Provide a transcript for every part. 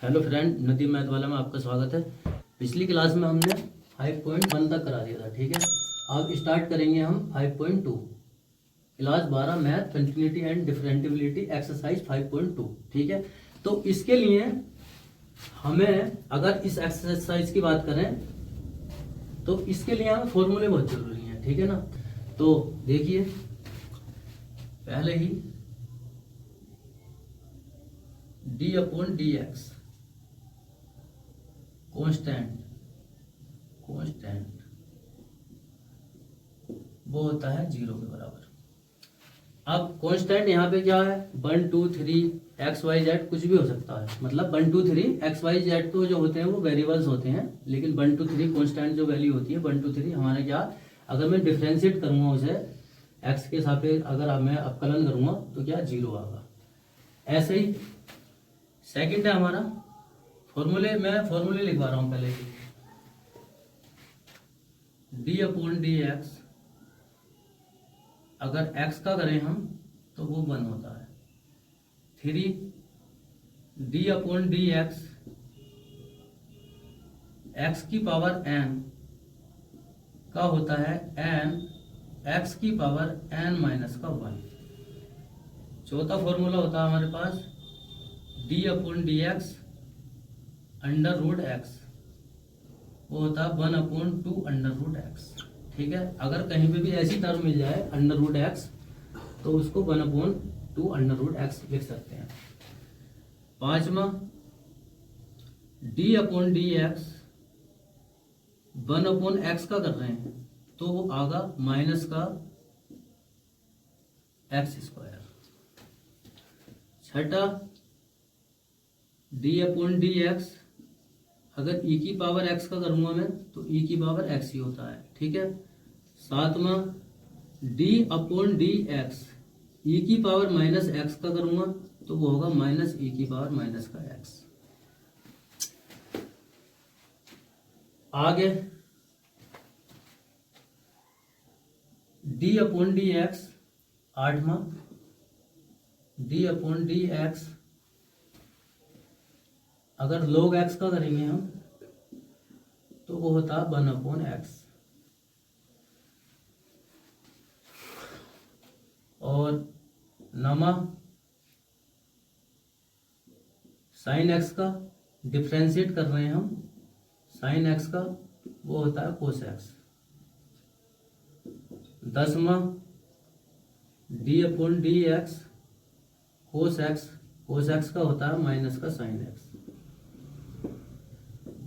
Hello friend, Nadeem math वाला में आपका स्वागत है। पिछली क्लास में हमने 5.1 तक करा दिया था, ठीक है। अब स्टार्ट करेंगे हम 5.2। Class 12 math continuity and differentiability exercise 5.2, ठीक है। तो इसके लिए हमें अगर इस एक्सरसाइज की बात करें तो इसके लिए हमें फॉर्मूले बहुत जरूरी हैं, ठीक है ना। तो देखिए पहले ही d upon D x constant वो होता है 0 के बराबर। अब कांस्टेंट यहाँ पे क्या है, 1 2 3 एक्स वाई जेड कुछ भी हो सकता है। मतलब 1 2 3 एक्स वाई जेड तो जो होते हैं वो वेरिएबल्स होते हैं, लेकिन 1 2 3 कांस्टेंट जो वैल्यू होती है 1 2 3 हमारा क्या, अगर मैं डिफ्रेंशिएट करूंगा उसे एक्स के सापेक्ष, अगर मैं अवकलन करूंगा तो क्या 0 आएगा। ऐसे ही सेकंड है हमारा फॉर्मूले, मैं फॉर्मूले लिखवा रहा हूं पहले ही। डी अपॉन डी एक्स, अगर एक्स का करें हम तो वो 1 होता है। 3 d upon D x, x की पावर n का होता है n एक्स की पावर n माइनस का 1। चौथा फॉर्मूला होता है हमारे पास d upon D x under root x, वो होता है 1 अपॉन 2 अंडर रूट एक्स, ठीक है। अगर कहीं पे भी ऐसी टर्म मिल जाए अंडर रूट एक्स तो उसको 1 अपॉन 2 अंडर रूट एक्स लिख सकते हैं। पांचवा D upon D x 1 upon x का कर रहे हैं तो वो आगा माइनस का एक्स स्क्वायर। छठा डी अपॉन डी एक्स, अगर e की पावर x का करूंगा मैं तो e की पावर x ही होता है, ठीक है। सातवां d अपॉन डी एक्स, ई की पावर माइनस x का करूंगा तो वो होगा माइनस e की पावर माइनस का x। आगे d अपॉन डी एक्स, आठवां d अपॉन डी एक्स, अगर log x का करेंगे हम तो वो होता है 1 अपॉन एक्स। और नवा साइन एक्स का डिफ्रेंशिएट कर रहे हैं हम, साइन एक्स का वो होता है कोस एक्स। 10वां d upon D x cos x, cos x का होता है माइनस का साइन एक्स।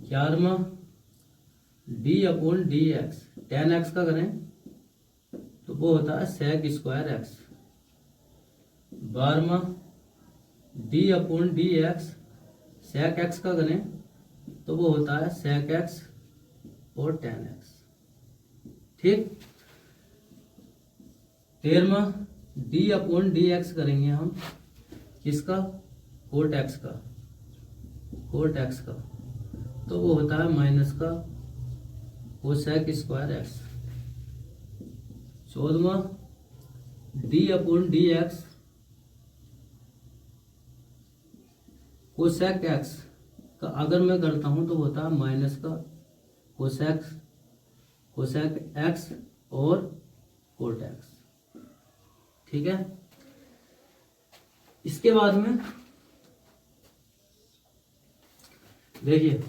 11वां d upon D x, tan x का करें तो वो होता है सेक स्क्वायर एक्स। 12वां d upon D x, sec x का करें तो वो होता है सेक एक्स और टेन एक्स, ठीक। 13वां डी अपॉन डी एक्स करेंगे हम, किसका, कोट एक्स का, कोट एक्स का, तो वो होता है माइनस का कोसेक स्क्वायर एक्स। 14वां d upon D x cosec x का अगर मैं करता हूं तो होता है माइनस का कोसेक एक्स और कोट एक्स, ठीक है। इसके बाद में देखिए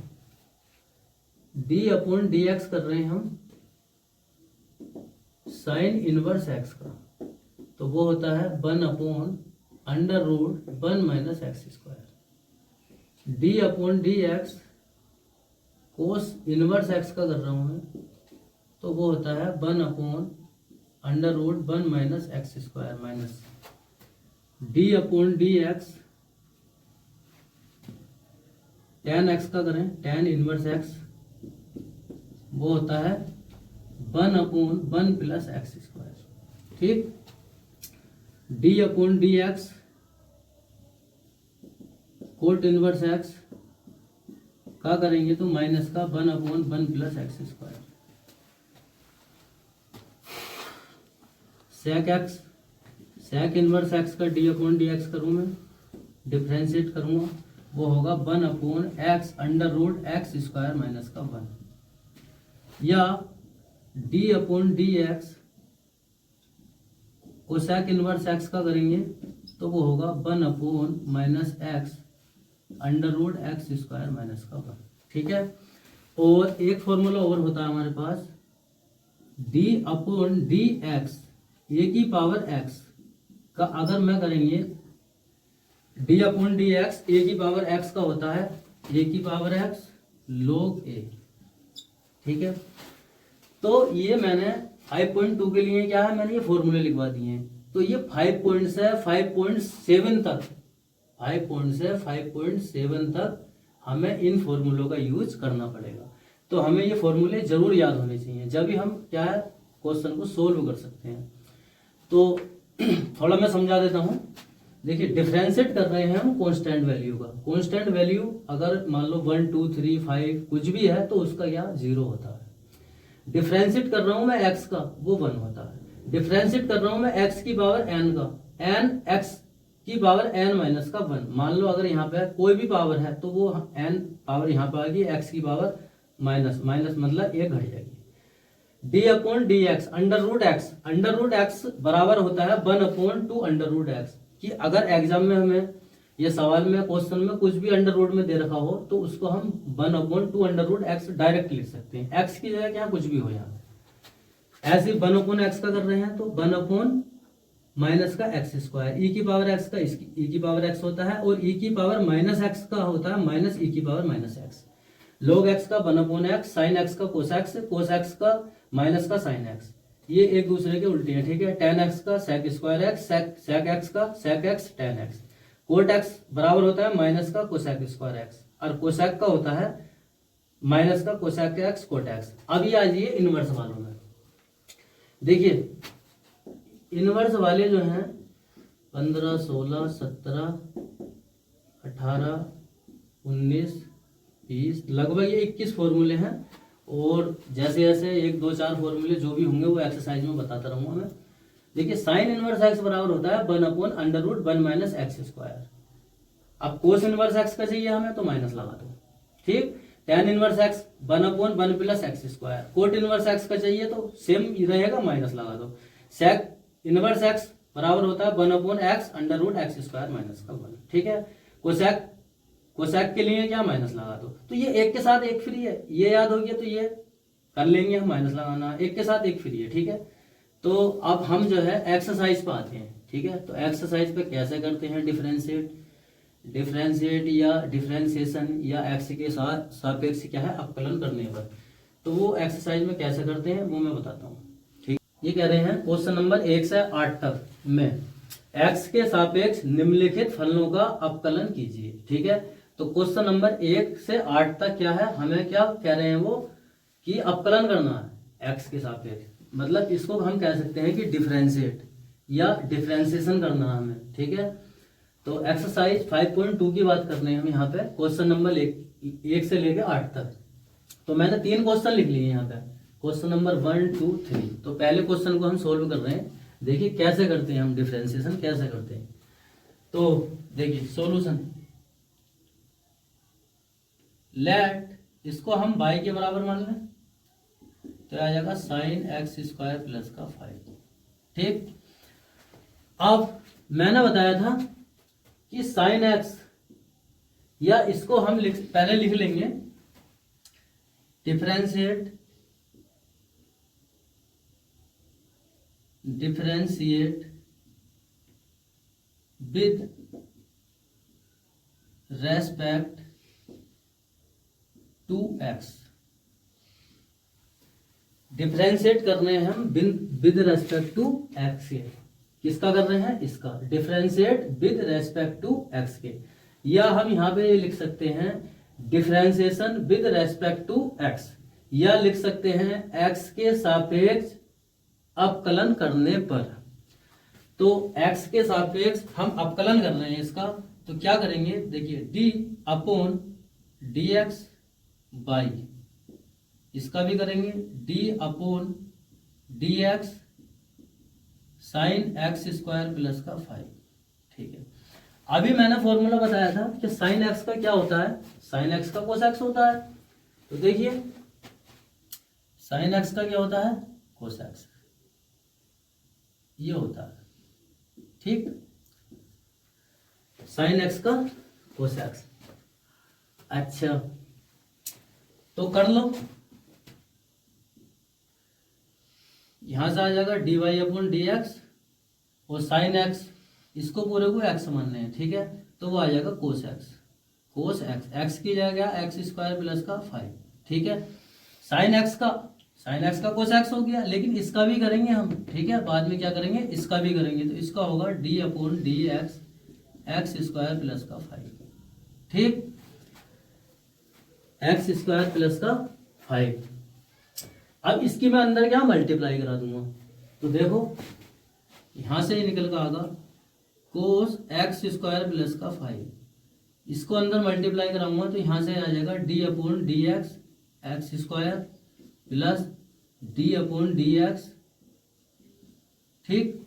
डी अपॉन डी एक्स कर रहे हैं हम साइन इनवर्स एक्स का, तो वो होता है 1 upon under root 1 minus X square. D upon D x cos inverse X का कर रहा हूं मैं तो वो होता है 1 upon under root 1 minus X square minus D upon D x tan x का करें, टेन इनवर्स एक्स वो होता है 1 अपॉन 1 प्लस एक्स स्क्वायर, ठीक। D upon D X cot inverse X का करेंगे तो माइनस का 1 upon 1 plus X square. Sec X, sec inverse X का डी अपॉन डी एक्स करूँ मैं, डिफ्रेंशिएट करूँगा वो होगा 1/x under root X square minus का 1, या d/dx कोसेक इनवर्स एक्स का करेंगे तो वो होगा 1/-x under root X square minus का 1। ठीक है, और एक फॉर्मूला और होता है हमारे पास, d/dx ए की पावर x का अगर मैं करेंगे d/dx ए की पावर x का होता है ए की पावर x log a। ठीक है, तो ये मैंने 5.2 के लिए क्या है, मैंने ये फॉर्मूले लिखवा दिए हैं। तो ये 5 पॉइंट से 5.7 तक, 5 पॉइंट से 5.7 तक हमें इन फॉर्मूलों का यूज करना पड़ेगा। तो हमें ये फॉर्मूले जरूर याद होने चाहिए, जब भी हम क्या है क्वेश्चन को सोल्व कर सकते हैं। तो थोड़ा मैं समझा देता हूं। देखिए, डिफरेंशिएट कर रहे हैं हम कांस्टेंट वैल्यू का। कांस्टेंट वैल्यू अगर मान लो 1 2 3 5 कुछ भी है तो उसका क्या 0 होता है। डिफरेंशिएट कर रहा हूं मैं x का, वो 1 होता है। डिफरेंशिएट कर रहा हूं मैं x की पावर n का, n x की पावर n माइनस का 1। मान लो अगर यहाँ पे कोई भी पावर है तो वो n पावर यहाँ पे आएगी, x की पावर माइनस मतलब 1 घट जाएगी। d/dx अंडर रूट x बराबर होता है 1/2 अंडर रूट x। कि अगर एग्जाम में हमें ये सवाल में क्वेश्चन में कुछ भी अंडर रूट में दे रखा हो तो उसको हम 1/2 अंडर रूट x डायरेक्ट लिख सकते हैं। x की जगह क्या कुछ भी हो, यहाँ ऐसे 1/x का कर रहे हैं तो 1/ माइनस का एक्स स्क्वायर, ई की पावर एक्स का ई की पावर एक्स होता है, और ई की पावर माइनस एक्स का होता है माइनस ई की power minus x. Log x का 1/x, साइन एक्स का कोस एक्स का माइनस का साइन एक्स, ये एक दूसरे के उल्टे हैं। ठीक है, टेन एक्स का sec square x, sec x का sec x tan x. Cot x बराबर होता है माइनस का कोसेक स्क्वायर एक्स, और कोसेक का होता है माइनस का कोसेक एक्स कोट एक्स। अब ये आ जाइए इनवर्स वालों में। देखिए, इनवर्स वाले जो हैं 15 16 17 18 19 20 लगभग ये 21 फॉर्मूले हैं, और जैसे जैसे 1 2 4 फॉर्मूले जो भी होंगे वो एक्सरसाइज में बताता रहूंगा मैं। देखिए, साइन इनवर्स एक्स बराबर होता है 1/√1 माइनस एक्स स्क्वायर। अब कोस इनवर्स एक्स का चाहिए हमें तो माइनस लगा दो। ठीक, ten inverse x 1/1 plus X square. Coat inverse X का चाहिए तो सेम रहेगा, माइनस लगा दो। सेक इनवर्स एक्स बराबर होता है 1/x under root X square minus का 1। ठीक है, कोसेक के लिए क्या माइनस लगा दो। तो ये एक के साथ एक फ्री है, ये याद हो गया तो ये कर लेंगे हम, माइनस लगाना एक के साथ एक फ्री है। ठीक है, तो अब हम जो है एक्सरसाइज पे आते हैं। ठीक है, तो एक्सरसाइज पे कैसे करते हैं डिफरेंशिएट या डिफरेंशिएशन या एक्स के साथ सापेक्ष क्या है अवकलन करने पर, तो वो एक्सरसाइज में कैसे करते हैं वो मैं बताता हूँ। ठीक, ये कह रहे हैं क्वेश्चन नंबर 1 से 8 तक में एक्स के सापेक्ष निम्नलिखित फलनों का अवकलन कीजिए। ठीक है, तो क्वेश्चन नंबर 1 से 8 तक क्या है, हमें क्या कह रहे हैं वो कि अवकलन करना है एक्स के सापेक्ष, मतलब इसको हम कह सकते हैं कि डिफरेंशिएट या डिफरेंशिएशन करना है हमें। ठीक है, तो एक्सरसाइज 5.2 की बात कर रहे हैं हम यहाँ पे, क्वेश्चन नंबर 1 से लेकर 8 तक। तो मैंने 3 क्वेश्चन लिख लिए यहाँ पे, क्वेश्चन नंबर 1 2 3। तो पहले क्वेश्चन को हम सोल्व कर रहे हैं। देखिए कैसे करते हैं हम डिफरेंशिएशन, कैसे करते हैं। तो देखिए सोल्यूशन, लेट इसको हम y के बराबर मान लें तो आ जाएगा साइन एक्स स्क्वायर प्लस का 5। ठीक, अब मैंने बताया था कि साइन एक्स, या इसको हम पहले लिख लेंगे differentiate with respect to X. Differentiate कर रहे हैं हम विद रेस्पेक्ट टू एक्स के। किसका कर रहे हैं, इसका differentiate with respect to X के, या हम यहां पे लिख सकते हैं differentiation with respect to X, या लिख सकते हैं एक्स के सापेक्ष अवकलन करने पर। तो एक्स के सापेक्ष हम अवकलन कर रहे हैं इसका, तो क्या करेंगे देखिए d/dx बाई, इसका भी करेंगे d/dx sine x square plus का 5। ठीक है, अभी मैंने फॉर्मूला बताया था कि साइन एक्स का क्या होता है, साइन एक्स का कोस एक्स होता है। तो देखिए साइन एक्स का क्या होता है, कोस एक्स, ये होता है, ठीक, साइन एक्स का कोस एक्स। अच्छा तो कर लो, यहां से आ जाएगा D Y upon D X, और साइन एक्स इसको पूरे को एक्स मानने हैं, ठीक है, तो वो आ जाएगा कोस एक्स, कोस एक्स, एक्स की जगह एक्स स्क्वायर प्लस का 5, ठीक है। साइन एक्स का कोस एक्स हो गया, लेकिन इसका भी करेंगे हम, ठीक है, बाद में क्या करेंगे, इसका भी करेंगे, तो इसका होगा D upon D x x square plus का 5, ठीक, एक्स स्क्वायर प्लस का 5। अब इसकी मैं अंदर क्या मल्टीप्लाई करा दूंगा, तो देखो यहां से ही निकल कर आगा कोस एक्स स्क्वायर प्लस का 5, इसको अंदर मल्टीप्लाई कराऊंगा तो यहां से आ जाएगा D upon D x x square plus D upon D x, ठीक।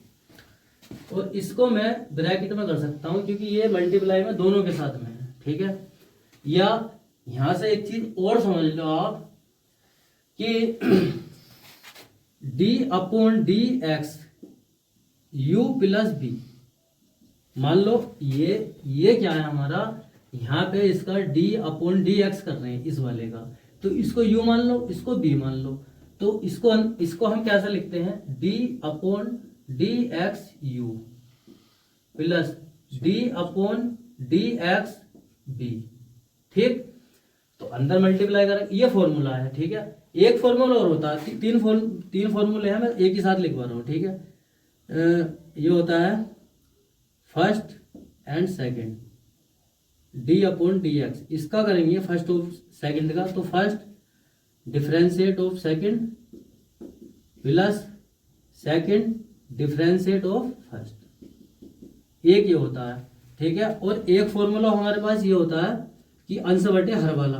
और इसको मैं ब्रैकेट में कर सकता हूं क्योंकि ये मल्टीप्लाई में दोनों के साथ में है, ठीक है। या यहां से एक चीज और समझ लो आप कि D upon D X U plus B, मान लो ये क्या है हमारा, यहाँ पे इसका डी अपॉन डी एक्स कर रहे हैं इस वाले का, तो इसको यू मान लो, इसको बी मान लो, तो इसको हम कैसे लिखते हैं, D upon D X U plus D upon D x B, ठीक। तो अंदर मल्टीप्लाई करें, ये फॉर्मूला है, ठीक है। एक फॉर्मूला और होता है, तीन फॉर्मूले हैं, मैं एक ही साथ लिखवा रहा हूँ, ठीक है। ये होता है first and second, D upon D x, इसका करेंगे फर्स्ट ऑफ सेकंड का, तो first differentiate of second plus second differentiate of first, एक ये होता है, ठीक है। और एक फॉर्मूला हमारे पास ये होता है कि अंश बटे हर वाला,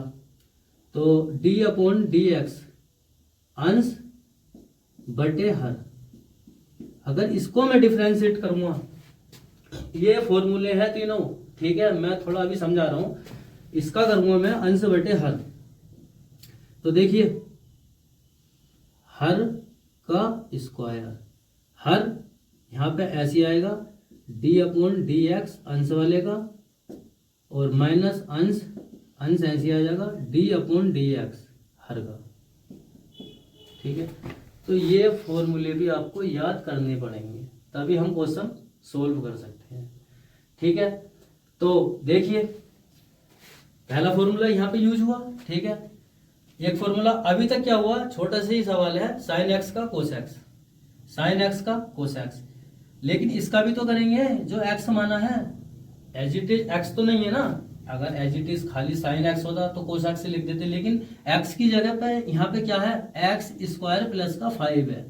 तो डी अपॉन डी एक्स अंश बटे हर, अगर इसको मैं डिफरेंशिएट करूंगा, ये फॉर्मूले हैं तीनों, ठीक है, मैं थोड़ा अभी समझा रहा हूं, इसका करूंगा मैं अंश बटे हर, तो देखिए हर का स्क्वायर, हर यहां पे ऐसे आएगा डी अपॉन डी एक्स अंश वाले का, और माइनस अंश ऐसे आ जाएगा डी अपॉन डी एक्स हर का, ठीक है। तो ये फॉर्मूले भी आपको याद करने पड़ेंगे, तभी हम क्वेश्चन सोल्व कर सकते हैं, ठीक है। तो देखिए पहला फॉर्मूला यहाँ पे यूज हुआ, ठीक है। एक फॉर्मूला अभी तक क्या हुआ, छोटा सा ही सवाल है, साइन एक्स का कोस एक्स, साइन एक्स का कोस एक्स, लेकिन इसका भी तो करेंगे, जो एक्स माना है एज इट इज एक्स तो नहीं है ना, अगर एज इट इज खाली साइन एक्स होता तो कोस एक्स से लिख देते, लेकिन एक्स की जगह पे यहाँ पे क्या है, एक्स स्क्वायर प्लस का 5 है,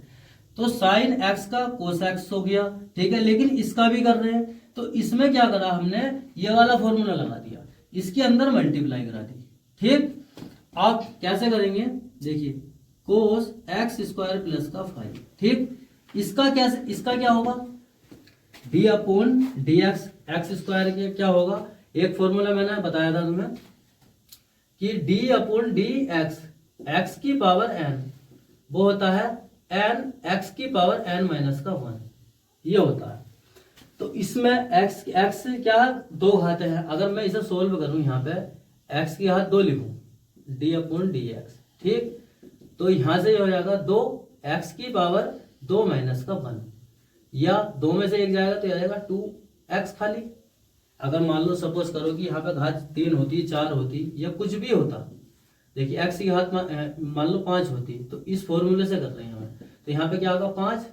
तो साइन एक्स का कोस एक्स हो गया, ठीक है। लेकिन इसका भी कर रहे हैं, तो इसमें क्या करा हमने, ये वाला फॉर्मूला लगा दिया, इसके अंदर मल्टीप्लाई करा दी, ठीक। आप कैसे करेंगे, देखिए कोस एक्स स्क्वायर प्लस का 5, ठीक। इसका क्या होगा, D upon D x x square के क्या होगा, एक फॉर्मूला मैंने बताया था तुम्हें कि D upon D x x की पावर एन, वो होता है एन एक्स की पावर एन माइनस का 1, ये होता है। तो इसमें एक्स क्या है, दो घातें हैं, अगर मैं इसे सोल्व करूं, यहाँ पे एक्स की घात 2 लिखूं, डी अपॉन डी एक्स, ठीक। तो यहां से हो जाएगा 2 एक्स की पावर 2 माइनस का 1, या 2 में से एक जाएगा तो जाएगा 2 एक्स खाली। अगर मान लो सपोज करो कि यहाँ पे घात 3 होती, 4 होती, या कुछ भी होता, देखिए एक्स की घात मान लो 5 होती, तो इस फॉर्मूले से कर रहे हैं हम, तो यहाँ पे क्या होगा 5,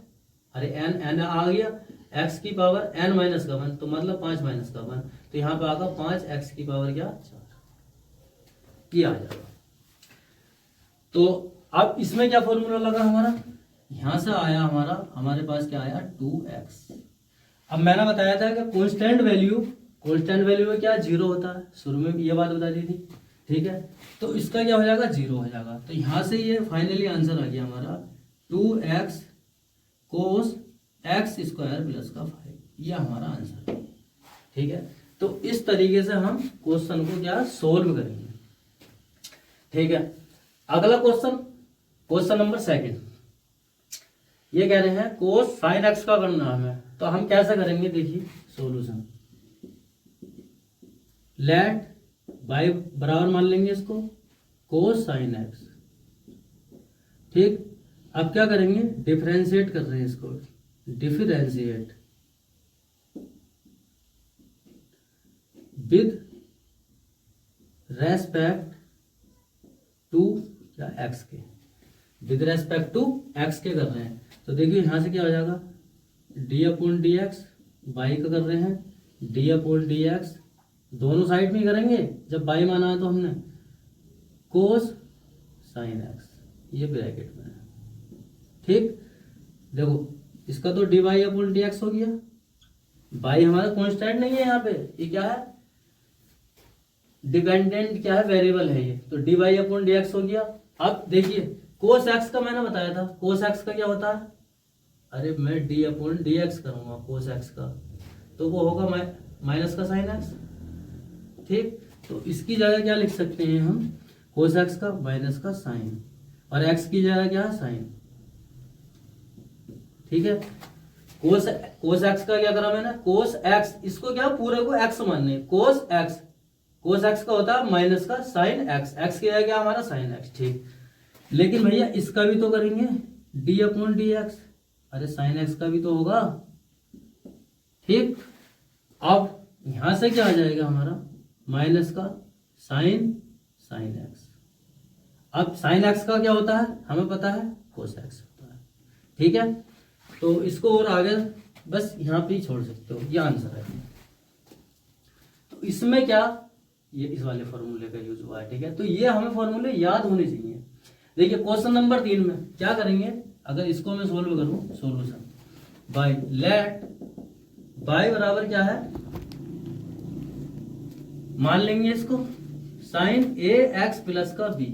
अरे एन आ गया, एक्स की पावर एन माइनस का 1, तो मतलब 5 माइनस का 1, तो यहाँ पे आगा 5 एक्स की पावर क्या 4, ये आ जाएगा। तो अब इसमें क्या फॉर्मूला लगा हमारा, यहां से आया हमारे पास क्या आया 2x। अब मैंने बताया था कि कांस्टेंट वैल्यू में क्या 0 होता है, शुरू में ये बात बता दी थी, ठीक है। तो इसका क्या हो जाएगा 0 हो जाएगा, तो यहां से ये फाइनली आंसर आ गया हमारा 2x cos x square plus का 5, ये हमारा आंसर है, ठीक है। तो इस तरीके से हम क्वेश्चन को क्या सोल्व करेंगे। ठीक है, अगला क्वेश्चन, क्वेश्चन नंबर सेकंड, ये कह रहे हैं कोस साइन एक्स का करना हमें, तो हम कैसे करेंगे, देखिए सॉल्यूशन, लेट बाई बराबर मान लेंगे इसको कोस साइन एक्स। ठीक, अब क्या करेंगे, डिफरेंशिएट कर रहे हैं इसको, डिफरेंशिएट विद रेस्पेक्ट टू क्या एक्स के, विद रेस्पेक्ट टू एक्स के कर रहे हैं। तो देखिए यहां से क्या हो जाएगा, D upon D X, Y का कर रहे हैं डी अपॉन डी एक्स, दोनों साइड में करेंगे, जब बाई माना है तो हमने कोस साइन एक्स, ये ब्रैकेट में है। ठीक, देखो इसका तो D Y upon D X हो गया, बाई हमारा कॉन्स्टेंट नहीं है यहाँ पे, ये क्या है, डिपेंडेंट क्या है, वेरिएबल है ये, तो D Y upon D X हो गया। अब देखिए कोस एक्स का मैंने बताया था, कोस एक्स का क्या होता है, अरे मैं डी अपॉन डी एक्स करूंगा कोस एक्स का, तो वो होगा माइनस का साइन एक्स। ठीक, तो इसकी जगह क्या लिख सकते हैं हम, कोस एक्स का माइनस का साइन, और एक्स की जगह क्या है, साइन। ठीक है, कोस एक्स का क्या करा मैंने, कोस एक्स, इसको क्या पूरे को एक्स मानने, कोस एक्स, कोस एक्स का होता है माइनस का साइन एक्स, एक्स की जगह क्या हमारा साइन एक्स। ठीक, लेकिन भैया इसका भी तो करेंगे डी अपॉन डी एक्स, अरे साइन एक्स का भी तो होगा। ठीक, अब यहां से क्या आ जाएगा हमारा, माइनस का साइन साइन एक्स। अब साइन एक्स का क्या होता है हमें पता है, कोस एक्स होता है। ठीक है, तो इसको और आगे बस यहां पे ही छोड़ सकते हो, ये आंसर है। तो इसमें क्या, ये इस वाले फॉर्मूले का यूज हुआ है। ठीक है, तो ये हमें फॉर्मूले याद होने चाहिए। देखिए क्वेश्चन नंबर 3 में क्या करेंगे, अगर इसको मैं सोल्व करूं, सॉल्यूशन बाय लेट बाय बराबर क्या है, मान लेंगे इसको साइन ए एक्स प्लस का बी।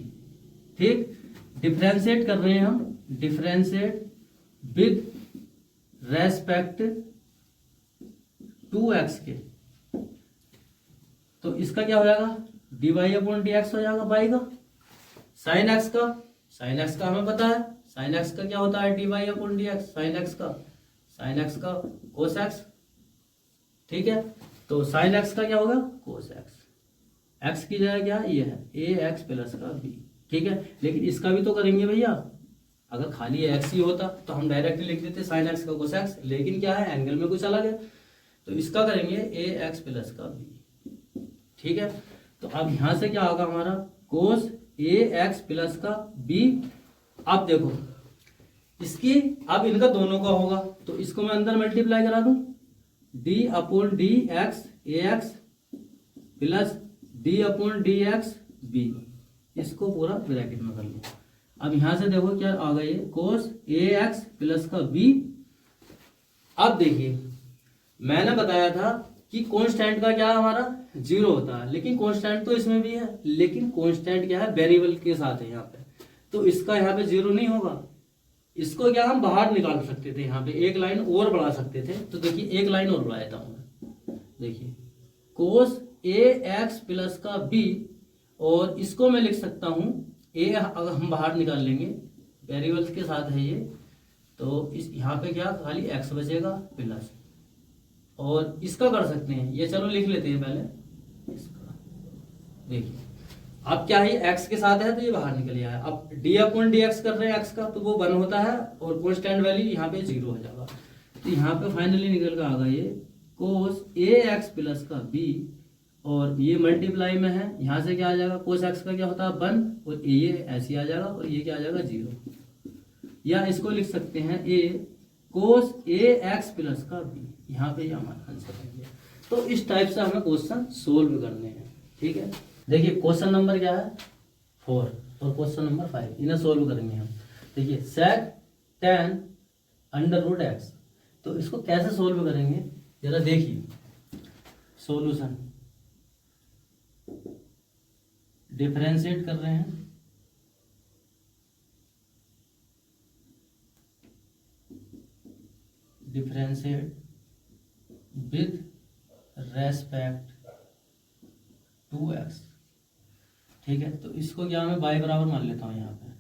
ठीक, डिफरेंशिएट कर रहे हैं हम, differentiate with respect to X के, तो इसका क्या हो जाएगा, D Y upon D X हो जाएगा बाई का, साइन एक्स का, साइन एक्स का हमें पता है, साइन एक्स का क्या होता है, D Y upon D X, sine X का, साइन एक्स का कोस एक्स। ठीक है, तो साइन एक्स का क्या होगा, कोस एक्स, एक्स की जगह क्या ये है, ए एक्स प्लस का बी। ठीक है, लेकिन इसका भी तो करेंगे भैया, अगर खाली एक्स ही होता तो हम डायरेक्टली लिख देते साइन एक्स का कोस एक्स, लेकिन क्या है एंगल में कुछ अलग है, तो इसका करेंगे ए एक्स प्लस का बी। ठीक है, तो अब यहां से क्या होगा हमारा, कोस ए एक्स प्लस का बी। अब देखो इसकी, अब इनका दोनों का होगा, तो इसको मैं अंदर मल्टीप्लाई करा दूं, d upon D x a x plus D upon D x b, इसको पूरा ब्रैकेट में कर लो। अब यहां से देखो क्या आ गया, कोस ए एक्स प्लस का बी। अब देखिए मैंने बताया था कि कांस्टेंट का क्या हमारा 0 होता है, लेकिन कांस्टेंट तो इसमें भी है, लेकिन कांस्टेंट क्या है, वेरिएबल के साथ है यहाँ पे, तो इसका यहाँ पे 0 नहीं होगा। इसको क्या हम बाहर निकाल सकते थे, यहाँ पे एक लाइन और बढ़ा सकते थे, तो देखिए एक लाइन और बढ़ा देता हूं मैं, देखिए कोस ए एक्स प्लस का बी, और इसको मैं लिख सकता हूं ए, अगर हम बाहर निकाल लेंगे, वेरिएबल्स के साथ है ये, तो इस यहाँ पे क्या खाली एक्स बचेगा प्लस, और इसका कर सकते हैं, ये चलो लिख लेते हैं पहले इसका। देखिए अब क्या है, एक्स के साथ है तो ये बाहर निकल आया, अब डी अपॉन डी एक्स कर रहे हैं एक्स का, तो वो 1 होता है, और कांस्टेंट वैल्यू यहाँ पे 0 हो जाएगा, तो यहाँ पे फाइनली निकल कर आ गया ये कोस ए एक्स प्लस का बी, और ये मल्टीप्लाई में है, यहाँ से क्या आ जाएगा, कोस एक्स का क्या होता है 1, और ये ऐसे आ जाएगा, और ये क्या आ जाएगा 0, या इसको लिख सकते हैं ए कोस ए एक्स प्लस का बी, यहाँ पे हमारा आंसर है। तो इस टाइप से हमें क्वेश्चन सोल्व करने हैं। ठीक है, देखिए क्वेश्चन नंबर क्या है 4 और क्वेश्चन नंबर 5, इन्हें सोल्व करेंगे हम। देखिए sec tan under root X, तो इसको कैसे सोल्व करेंगे जरा देखिए, सॉल्यूशन डिफरेंशिएट कर रहे हैं, डिफरेंशिएट विद रेस्पेक्ट 2x। ठीक है, तो इसको क्या मैं y बराबर मान लेता हूँ यहाँ पे।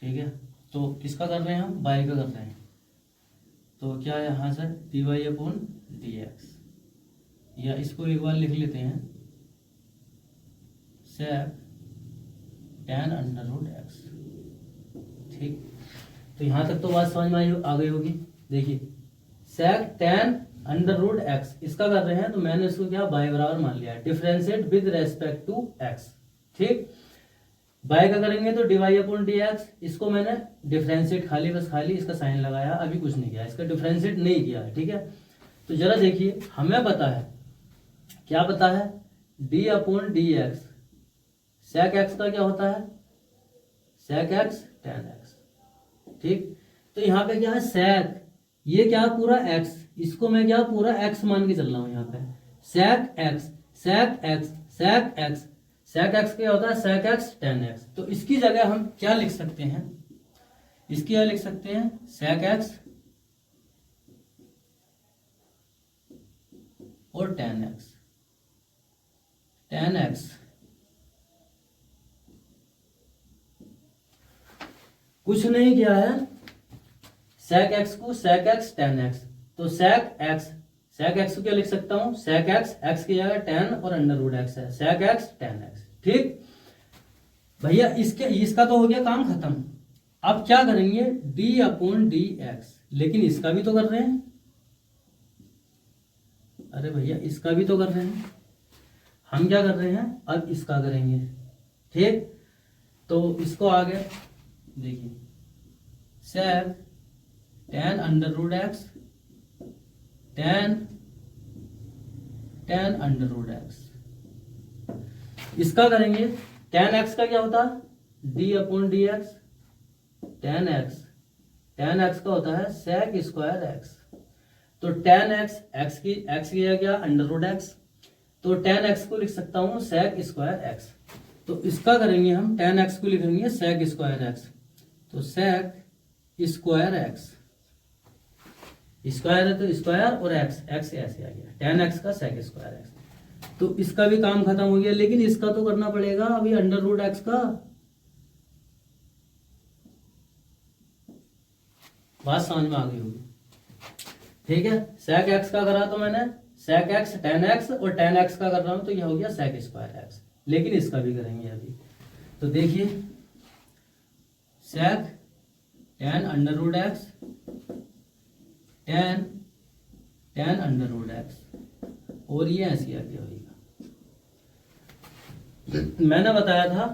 ठीक है, तो किसका कर रहे हैं हम, y का कर रहे हैं। तो क्या है यहाँ से dy/dx, या इसको एक बार लिख लेते हैं sec tan√x। ठीक, तो यहाँ तक तो बात समझ में आ गई होगी। देखिए sec tan√x इसका कर रहे हैं, तो मैंने इसको क्या y बराबर मान लिया, differentiate with respect to x। ठीक, y का करेंगे तो dy/dx, इसको मैंने डिफरेंशिएट खाली, बस खाली इसका साइन लगाया, अभी कुछ नहीं किया, इसका डिफरेंशिएट नहीं किया है। ठीक है, तो जरा देखिए, हमें पता है, क्या पता है, d/dx sec x का क्या होता है, sec x tan x। ठीक, तो यहाँ पे क्या है sec, ये क्या पूरा x, इसको मैं क्या पूरा x मान के चल रहा हूँ यहाँ पे, sec x sec x sec x sec x क्या होता है, sec x tan x। तो इसकी जगह हम क्या लिख सकते हैं, इसकी क्या लिख सकते हैं, sec x और tan x। tan x कुछ नहीं किया है, sec x को sec x tan x, तो sec x को क्या लिख सकता हूं, sec x की जगह tan और √x है, sec x tan x। ठीक भैया, इसका तो हो गया काम खत्म। अब क्या करेंगे, d/dx, लेकिन इसका भी तो कर रहे हैं, अरे भैया इसका भी तो कर रहे हैं, हम क्या कर रहे हैं, अब इसका करेंगे। ठीक, तो इसको आगे देखिए, sec tan√x tan √x, इसका करेंगे, tan x का क्या होता है, d/dx, tan x का होता है sec²x। तो tan x की जगह क्या, √x, तो tan x को लिख सकता हूं sec²x। तो इसका करेंगे हम, tan x को लिखेंगे sec²x, तो sec²x, स्क्वायर है तो स्क्वायर और x ऐसे आ गया, tan x का sec²x। तो इसका भी काम खत्म हो गया, लेकिन इसका तो करना पड़ेगा अभी √x का। बात समझ में आ गई होगी। ठीक है, sec x का करा तो मैंने sec x tan x, और tan x का कर रहा हूं तो यह हो गया sec²x, लेकिन इसका भी करेंगे अभी। तो देखिए sec tan√x tan √x, और ये ऐसे आगे होगा। मैंने बताया था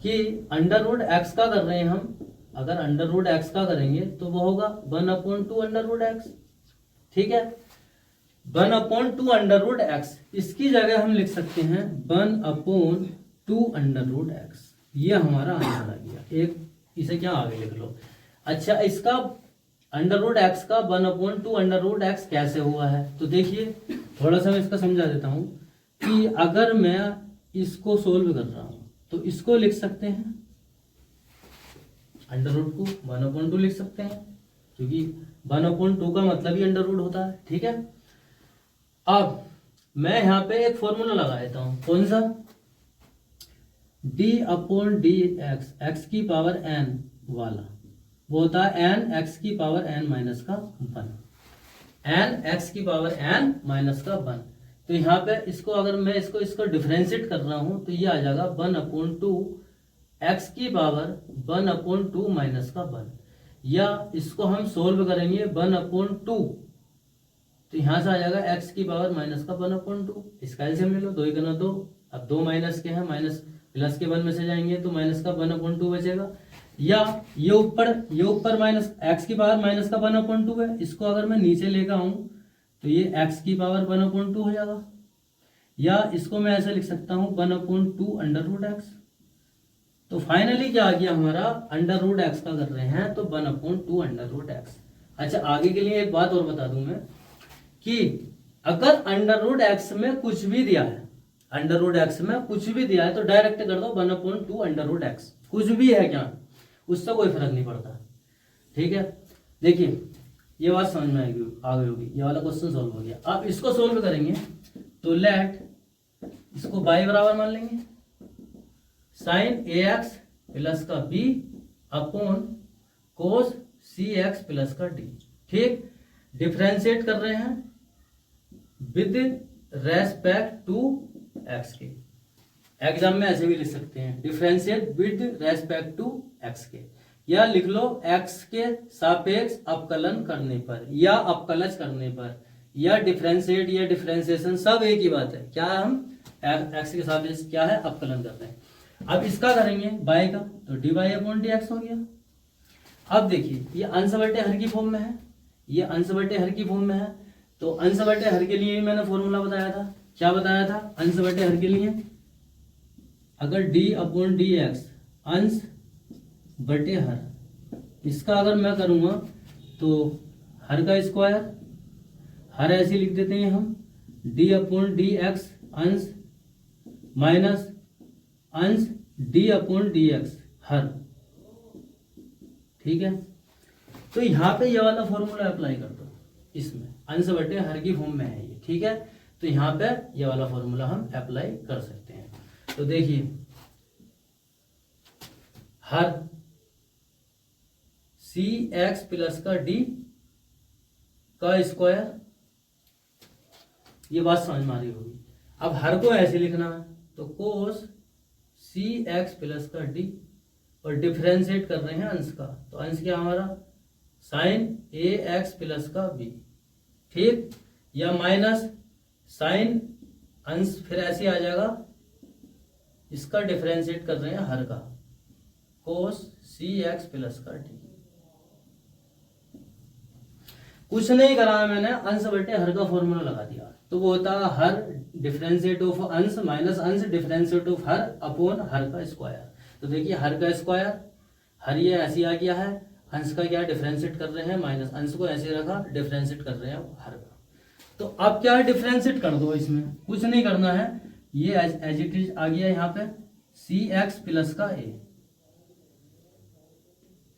कि √x का कर रहे हैं हम, अगर √x का करेंगे तो वो होगा 1/2 √x। ठीक है, 1/2 √x, इसकी जगह हम लिख सकते हैं 1/2 √x। ये हमारा आंसर आ गया। एक इसे क्या आगे लिख लो। अच्छा, इसका √x का 1/2 √x कैसे हुआ है, तो देखिए थोड़ा सा मैं इसका समझा देता हूं कि अगर मैं इसको सोल्व कर रहा हूं तो इसको लिख सकते हैं, √ को 1/2 लिख सकते हैं, क्योंकि 1/2 का मतलब ही √ होता है। ठीक है, अब मैं यहाँ पे एक फॉर्मूला लगा देता हूं, कौन सा, d/dx x की पावर n वाला, वो होता है n x की पावर n माइनस का 1, n x की पावर n माइनस का 1। तो यहाँ पे इसको अगर मैं इसको डिफरेंशिएट कर रहा हूं तो ये आ जाएगा 1/2 x की पावर 1/2 माइनस का 1, या इसको हम सोल्व करेंगे 1/2, तो यहाँ से आ जाएगा x की पावर माइनस का 1/2। इसका एलसीएम ले लो, 2 × 2, अब 2 माइनस के हैं, माइनस प्लस के 1 में से जाएंगे तो माइनस का 1/2 बचेगा, या ये ऊपर माइनस x की पावर माइनस का 1/2 है, इसको अगर मैं नीचे लेकर आऊं तो ये x की पावर 1/2 हो जाएगा, या इसको मैं ऐसे लिख सकता हूं 1/2 √x। तो फाइनली क्या आ गया हमारा, √x का कर रहे हैं तो 1/2 √x। अच्छा, आगे के लिए एक बात और बता दूं मैं कि अगर √x में कुछ भी दिया है, √x में कुछ भी दिया है तो डायरेक्ट कर दो 1/2 √x, कुछ भी है क्या, उससे कोई फर्क नहीं पड़ता। ठीक है, देखिए ये बात समझ में आ गई होगी, ये वाला क्वेश्चन सॉल्व हो गया। अब इसको सॉल्व करेंगे तो लेट इसको बाई बराबर मान लेंगे साइन ए एक्स प्लस का B upon cos C X plus का डी। ठीक, डिफ्रेंशिएट कर रहे हैं विद रेस्पेक्ट टू एक्स के। एग्जाम में ऐसे भी लिख सकते हैं differentiate with respect to X के, या लिख लो एक्स के सापेक्ष अवकलन करने पर या अवकलज करने पर, या डिफ्रेंशिएट या डिफ्रेंशिएशन सब एक ही बात है। क्या हम एक्स के सापेक्ष क्या है अवकलन कर रहे हैं। अब इसका करेंगे बाय का तो D Y upon D X हो गया। अब देखिए ये अंश बटे हर की फॉर्म में है, ये अंश बटे हर की फॉर्म में है, तो अंश बटे हर के लिए भी मैंने फॉर्मूला बताया था। क्या बताया था अंश बटे हर के लिए, अगर डी अपॉन डी एक्स अंश बटे हर, इसका अगर मैं करूंगा तो हर का स्क्वायर, हर ऐसे लिख देते हैं हम डी अपॉन डी एक्स अंश माइनस अंश डी अपॉन डी एक्स हर। ठीक है, तो यहाँ पे ये वाला फॉर्मूला अप्लाई कर दो, इसमें अंश बटे हर की फॉर्म में है ये। ठीक है, तो यहाँ पे ये वाला फॉर्मूला हम अप्लाई कर सकते हैं। तो देखिए हर सी एक्स प्लस का डी का स्क्वायर, ये बात समझ में आ रही होगी। अब हर को ऐसे लिखना है तो कोस सी एक्स प्लस का डी, और डिफरेंशिएट कर रहे हैं अंश का, तो अंश क्या हमारा साइन ए एक्स प्लस का बी। ठीक, या माइनस साइन अंश फिर ऐसे आ जाएगा, इसका डिफरेंशिएट कर रहे हैं हर का कोस सी एक्स प्लस का डी। कुछ नहीं करा मैंने, अंश बटे हर का फॉर्मूला लगा दिया, तो वो होता है हर डिफरेंशिएट ऑफ अंश माइनस अंश differentiate of her upon her का स्क्वायर। तो देखिए हर का स्क्वायर, हर ये ऐसे आ गया है, अंश का क्या डिफरेंशिएट कर रहे हैं माइनस, अंश को ऐसे रखा डिफरेंशिएट कर रहे हैं हर का। तो अब क्या है डिफरेंशिएट कर दो, इसमें कुछ नहीं करना है, ये एज इट इज आ गया यहाँ पे सी एक्स प्लस का ए,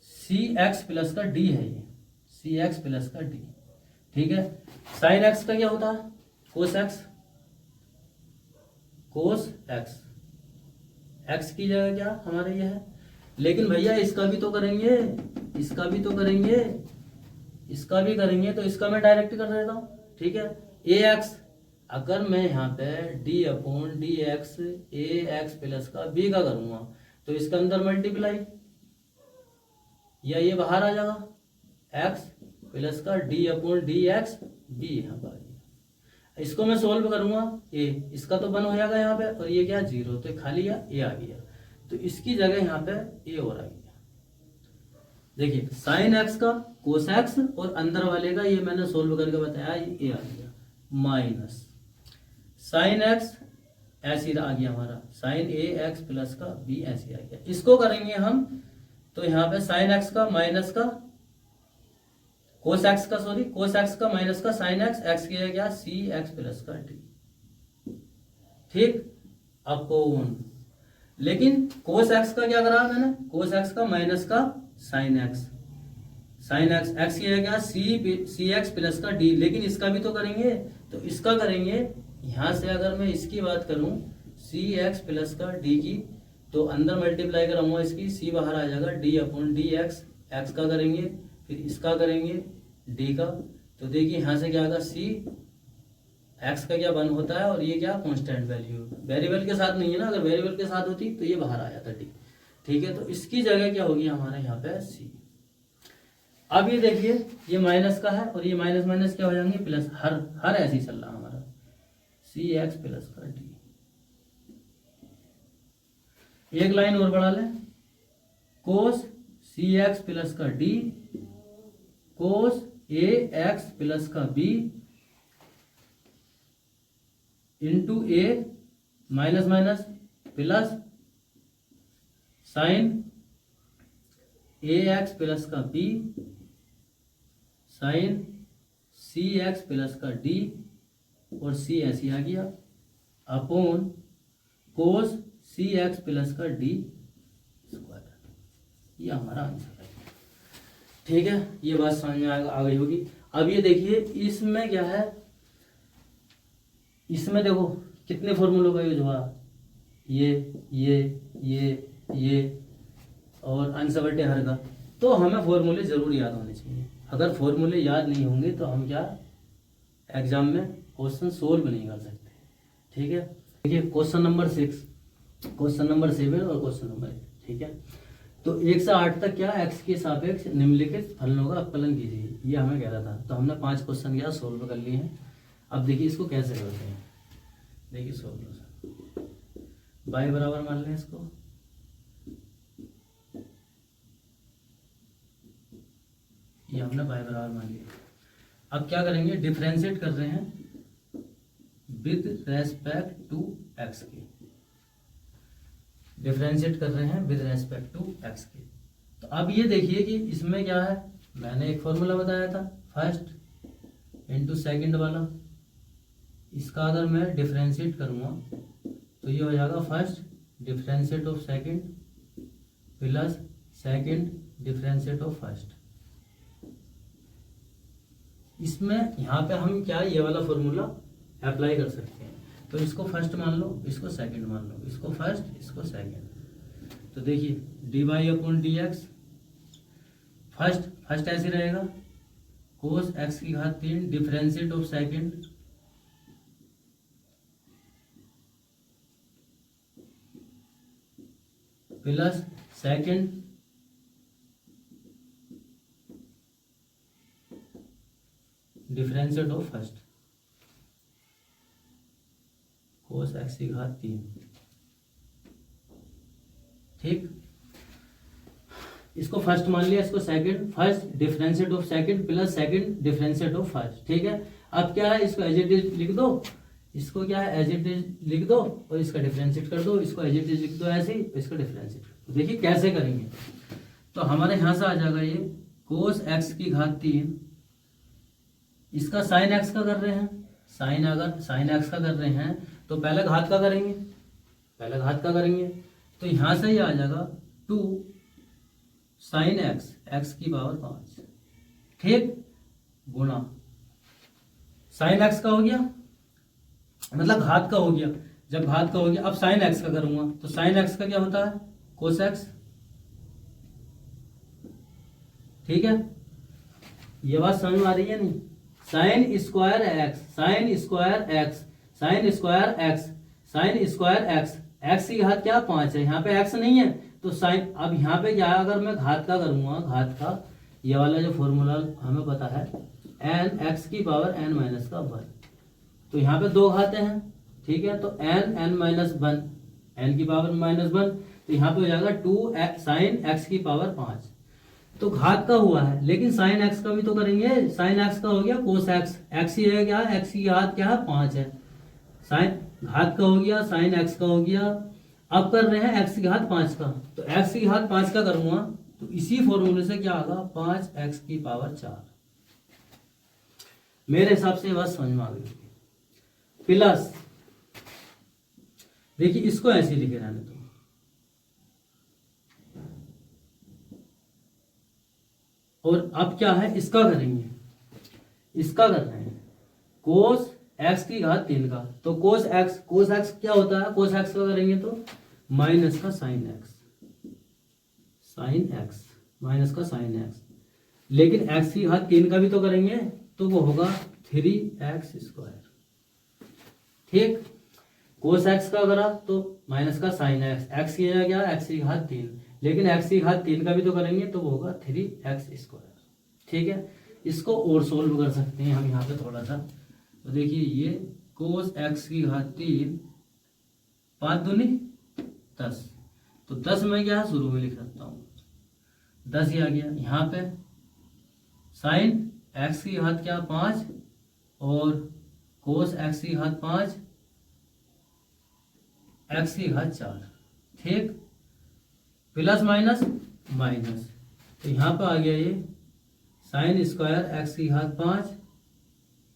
सी एक्स प्लस का डी है ये, सी एक्स प्लस का डी। ठीक है, साइन एक्स का क्या होता है cos x, cos x, x की जगह क्या हमारे ये है, लेकिन भैया इसका भी तो करेंगे, इसका भी तो करेंगे, इसका भी करेंगे, तो इसका मैं डायरेक्ट कर देता हूं। ठीक है, ए एक्स, अगर मैं यहाँ पे D upon D x a x plus का बी का करूंगा तो इसके अंदर मल्टीप्लाई, या ये बाहर आ जाएगा एक्स प्लस का D upon D x B यहाँ पर। इसको मैं सोल्व करूंगा ए, इसका तो 1 हो जाएगा यहाँ पे, और ये क्या 0, तो खाली ए आ गया, तो इसकी जगह यहाँ पे ए और आ गया। देखिए साइन एक्स का कोस एक्स और अंदर वाले का ये मैंने सोल्व करके बताया, ये ए आ गया माइनस साइन एक्स ऐसे आ गया हमारा साइन ए एक्स प्लस का बी ऐसे आ गया। इसको करेंगे हम तो यहाँ पे साइन एक्स का माइनस का कोस एक्स का, सॉरी कोस एक्स का माइनस का साइन एक्स, एक्स की है क्या सी एक्स प्लस का डी। ठीक, अपॉन, लेकिन कोस एक्स का क्या करा मैंने, कोस एक्स का माइनस का sine x, sine x, x की है क्या सी एक्स प्लस का डी, लेकिन इसका भी तो करेंगे, तो इसका करेंगे यहां से। अगर मैं इसकी बात करूं सी एक्स प्लस का डी की, तो अंदर मल्टीप्लाई कराऊंगा इसकी, सी बाहर आ जाएगा D upon D x, x का करेंगे फिर इसका करेंगे डी का, तो देखिए यहां से क्या आएगा सी एक्स का क्या 1 होता है, और ये क्या कांस्टेंट वैल्यू, वेरिएबल के साथ नहीं है ना, अगर वेरिएबल के साथ होती तो ये बाहर आ जाता डी। ठीक है, तो इसकी जगह क्या होगी हमारे यहाँ पे सी। अब ये देखिए ये माइनस का है और ये माइनस माइनस क्या हो जाएंगे प्लस, हर ऐसे ही चल रहा हमारा सी एक्स प्लस का डी। एक लाइन और बढ़ा लें, कोस सी एक्स प्लस का डी कोस ए एक्स प्लस का B into A minus minus plus sign A x plus का बी साइन सी एक्स प्लस का डी, और सी ऐसी आ गया upon cos C X plus का डी स्क्वायर। ये हमारा आंसर है। ठीक है, ये बात समझ में आ गई होगी। अब ये देखिए इसमें क्या है, इसमें देखो कितने फॉर्मूलों का यूज हुआ, ये और अंश बटे हर का। तो हमें फॉर्मूले जरूर याद होने चाहिए। अगर फॉर्मूले याद नहीं होंगे तो हम क्या एग्जाम में क्वेश्चन सोल्व नहीं कर सकते। ठीक है, देखिए क्वेश्चन नंबर 6, क्वेश्चन नंबर 7 और क्वेश्चन नंबर 8। ठीक है, तो 1 से 8 तक क्या एक्स के सापेक्ष निम्नलिखित फलनों का अपकलन कीजिए, ये हमें कह रहा था। तो हमने 5 क्वेश्चन क्या सोल्व कर लिए हैं। अब देखिए इसको कैसे करते हैं, देखिए सोल्व y बराबर मान लें इसको, ये हमने y बराबर मान लिया। अब क्या करेंगे, डिफरेंशिएट कर रहे हैं विद रेस्पेक्ट टू x के, डिफरेंशिएट कर रहे हैं विद रेस्पेक्ट टू x के। तो अब ये देखिए कि इसमें क्या है, मैंने एक फॉर्मूला बताया था फर्स्ट इंटू सेकेंड वाला। इसका अगर मैं डिफरेंशिएट करूँगा तो ये हो जाएगा first differentiate of second plus second differentiate of first. इसमें यहाँ पे हम क्या ये वाला फॉर्मूला अप्लाई कर सकते हैं। तो इसको फर्स्ट मान लो, इसको सेकंड मान लो, इसको फर्स्ट इसको सेकंड। तो देखिए D Y upon D X, first ऐसे रहेगा कोस एक्स की घात 3 differentiate of second plus second differentiate of first cos X की घात 3। ठीक, इसको फर्स्ट मान लिया, इसको second, first differentiate of second plus second differentiate of first. ठीक है, अब क्या है, इसको एज इट इज लिख दो, इसको क्या है एज इट इज लिख दो और इसका डिफरेंशिएट कर दो, इसको एज इट इज लिख दो ऐसे ही, इसको डिफरेंशिएट कर दो। देखिए कैसे करेंगे, तो हमारे यहां से आ जाएगा ये कोस एक्स की घात 3, इसका साइन एक्स का कर रहे हैं, अगर साइन एक्स का कर रहे हैं तो पहले घात का करेंगे, तो यहां से ही आ जाएगा 2 साइन एक्स, एक्स की पावर 5, ठीक, गुणा साइन एक्स का हो गया, मतलब घात का हो गया। जब घात का हो गया अब साइन एक्स का करूंगा, तो साइन एक्स का क्या होता है कोस एक्स। ठीक है, ये बात समझ में आ रही है नहीं, साइन स्क्वायर एक्स, एक्स की घात क्या 5 है, यहाँ पे एक्स नहीं है तो साइन। अब यहाँ पे क्या है, अगर मैं घात का करूंगा, घात का ये वाला जो फॉर्मूला हमें पता है एन एक्स की पावर एन माइनस का 1, तो यहाँ पे 2 घातें हैं। ठीक है, तो एन माइनस 1, एन की पावर -1, तो यहाँ पे हो जाएगा 2 साइन एक्स की पावर 5। तो घात का हुआ है लेकिन साइन एक्स का भी तो करेंगे, साइन एक्स का हो गया कोस एक्स, एक्स ही है क्या, एक्स की घात क्या है 5 है, साइन घात का हो गया, साइन एक्स का हो गया। अब कर रहे हैं एक्स की घात 5 का, तो एक्स की घात 5 का करूंगा तो इसी फॉर्मूले से क्या होगा 5 एक्स की पावर 4। मेरे हिसाब से बात समझ में आ गई। प्लस देखिए इसको ऐसे लिखे रहने दो, और अब क्या है इसका करेंगे, इसका कर रहे हैं कोस एक्स की घात 3 का। तो कोस एक्स क्या होता है, कोस एक्स का करेंगे तो माइनस का साइन एक्स, माइनस का साइन एक्स, लेकिन एक्स की घात 3 का भी तो करेंगे तो वो होगा 3x²। ठीक, कोस एक्स का करा तो माइनस का साइन एक्स, एक्स की जगह क्या एक्स की घात 3, लेकिन एक्स की घात 3 का भी तो करेंगे तो वो होगा 3x²। ठीक है, इसको और सोल्व कर सकते हैं हम यहाँ पे थोड़ा सा। तो देखिए ये कोस एक्स की घात 3 5 दूनी 10, तो 10 में क्या शुरू में लिख सकता हूँ 10 ही आ गया। यहाँ पे साइन एक्स की घात क्या 5 और कोस एक्स की घात 5 एक्स की घात 4। ठीक, प्लस माइनस माइनस, तो यहाँ पे आ गया ये साइन स्क्वायर एक्स की घात 5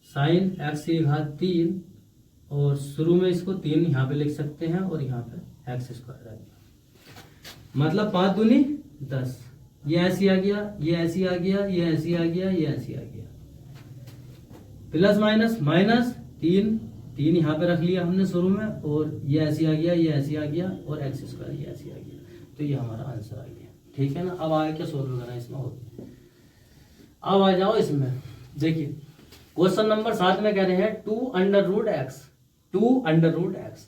साइन एक्स की घात 3, और शुरू में इसको 3 यहाँ पे लिख सकते हैं और यहाँ पे x² आ गया, मतलब 5 दूनी 10 ये ऐसी आ गया, ये ऐसी आ गया, ये ऐसी आ गया, ये ऐसी आ गया, प्लस माइनस माइनस 3 3 यहाँ पे रख लिया हमने शुरू में, और ये ऐसी आ गया, ये ऐसी आ गया, और एक्स स्क्वायर ये ऐसी आ गया। तो ये हमारा आंसर आ गया, ठीक है ना। अब आगे क्या सोल्व करना है इसमें, और अब आ जाओ इसमें। देखिए क्वेश्चन नंबर 7 में कह रहे हैं 2 under root X, 2 under root X.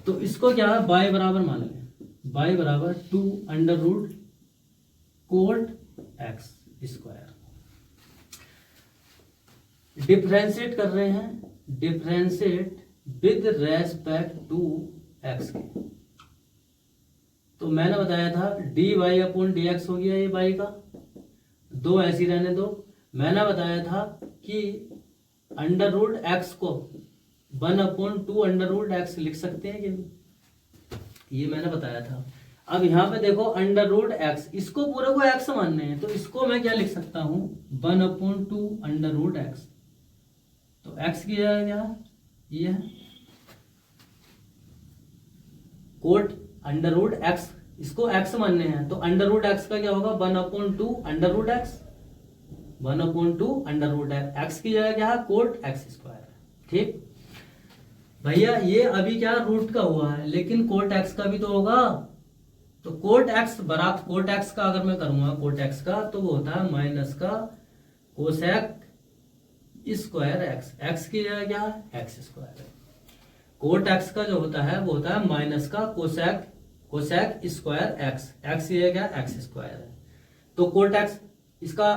तो इसको क्या है, बाय बराबर मान लें, बाय बराबर 2 under root cot X square. Differentiate कर रहे हैं, differentiate with respect to X के। तो मैंने बताया था D Y upon D X हो गया ये वाई का, 2 ऐसी रहने दो। मैंने बताया था कि अंडर रूट एक्स को 1 अपॉन 2 अंडर रूट एक्स लिख सकते हैं कि नहीं, ये मैंने बताया था। अब यहाँ पे देखो अंडर रूट एक्स, इसको पूरे को एक्स मानने हैं, तो इसको मैं क्या लिख सकता हूं, 1 अपॉन 2 अंडर रूट एक्स। तो एक्स की जगह क्या, ये है कोट अंडर रूट एक्स, इसको एक्स मानने हैं, तो अंडर रूट एक्स का क्या होगा, 1 upon 2 under root X, 1 upon 2 under root X की जगह क्या है, कोट एक्स स्क्वायर। ठीक भैया, ये अभी क्या रूट का हुआ है, लेकिन कोट एक्स का भी तो होगा। तो कोट एक्स बराबर, कोट एक्स का अगर मैं करूंगा कोट एक्स का, तो वो होता है माइनस का कोसेक स्क्वायर एक्स, एक्स की जगह क्या है, एक्स स्क्वायर। कोट एक्स का जो होता है वो होता है माइनस का कोसेक स्क्वायर एक्स, एक्स की जगह क्या, एक्स स्क्वायर है। तो कोट एक्स इसका